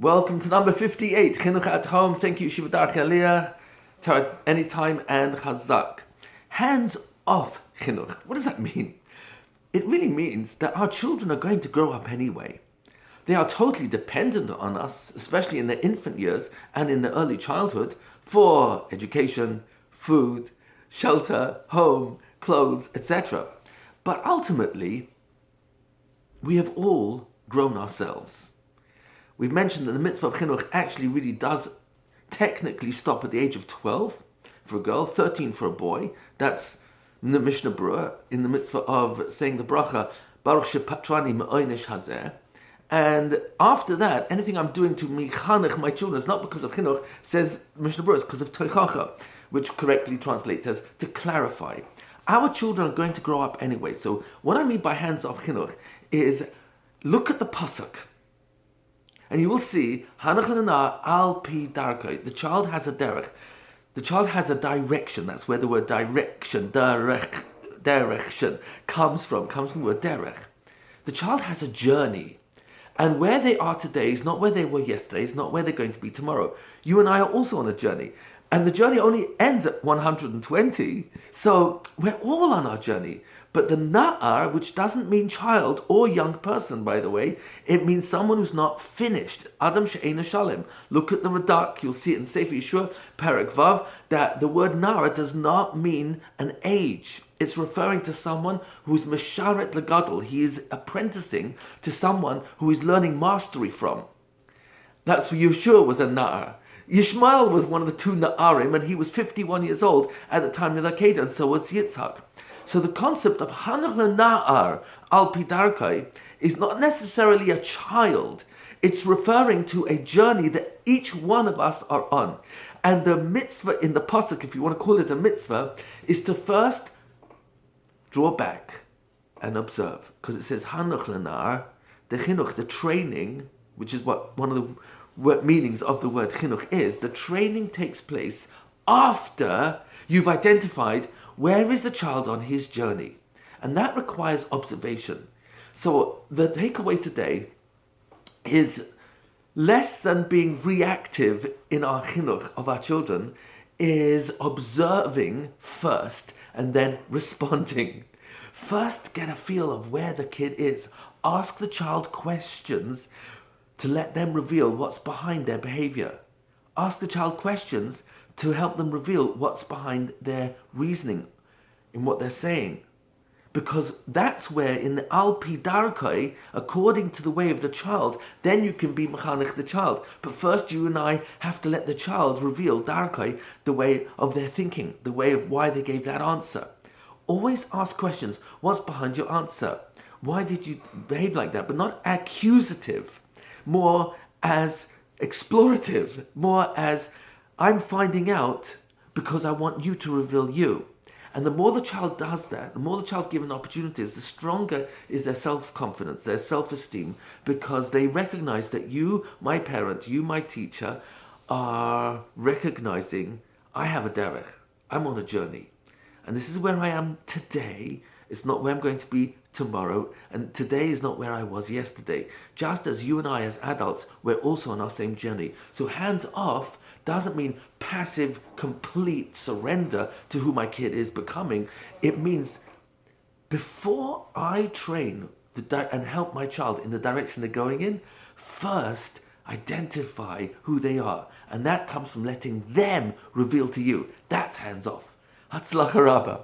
Welcome to number 58, Chinuch at Home. Thank you, Shiva Darkei Aliyah, Torah Anytime, and Chazak. Hands off Chinuch. What does that mean? It really means that our children are going to grow up anyway. They are totally dependent on us, especially in their infant years and in the early childhood, for education, food, shelter, home, clothes, etc. But ultimately, we have all grown ourselves. We've mentioned that the mitzvah of chinuch actually really does technically stop at the age of 12 for a girl, 13 for a boy. That's in the Mishnah Berurah, in the mitzvah of saying the bracha, Baruch shepatrani me'oinish hazeh. And after that, anything I'm doing to mechanech my children is not because of chinuch, says Mishnah Berurah, it's because of toichacha, which correctly translates as to clarify. Our children are going to grow up anyway. So what I mean by hands off chinuch is look at the pasuk. And you will see, Hanach lena al pi darkei. The child has a derech. The child has a direction. That's where the word direction, direction, comes from the word derech. The child has a journey. And where they are today is not where they were yesterday, is not where they're going to be tomorrow. You and I are also on a journey. And the journey only ends at 120. So we're all on our journey. But the na'ar, which doesn't mean child or young person, by the way, it means someone who's not finished. Adam she'eino shalem. Look at the Radak, you'll see it in Sefer Yeshua, Perek Vav, that the word na'ar does not mean an age. It's referring to someone who's mesharet legadol. He is apprenticing to someone who is learning mastery from. That's where Yeshua was a na'ar. Yishmael was one of the two na'arim, and he was 51 years old at the time of the Akedah, and so was Yitzhak. So the concept of Hanach lena'ar al pi darkei is not necessarily a child. It's referring to a journey that each one of us are on. And the mitzvah in the pasuk, if you want to call it a mitzvah, is to first draw back and observe. Because it says Hanach lena'ar, the chinuch, the training, which is what one of the meanings of the word chinuch is, the training takes place after you've identified where is the child on his journey? And that requires observation. So the takeaway today is less than being reactive in our chinuch of our children, is observing first and then responding. First, get a feel of where the kid is. Ask the child questions to let them reveal what's behind their behavior. Ask the child questions to help them reveal what's behind their reasoning in what they're saying. Because that's where in the al pi darkei, according to the way of the child, then you can be mechanech the child. But first you and I have to let the child reveal darkei, the way of their thinking, the way of why they gave that answer. Always ask questions. What's behind your answer? Why did you behave like that? But not accusative. More as explorative. More as I'm finding out because I want you to reveal you. And the more the child does that, the more the child's given opportunities, the stronger is their self-confidence, their self-esteem, because they recognize that you, my parent, you, my teacher, are recognizing, I have a derech, I'm on a journey. And this is where I am today. It's not where I'm going to be tomorrow. And today is not where I was yesterday. Just as you and I as adults, we're also on our same journey. So hands off doesn't mean passive, complete surrender to who my kid is becoming. It means before I train and help my child in the direction they're going in, first identify who they are. And that comes from letting them reveal to you. That's hands off. Hatzlacha Rabbah.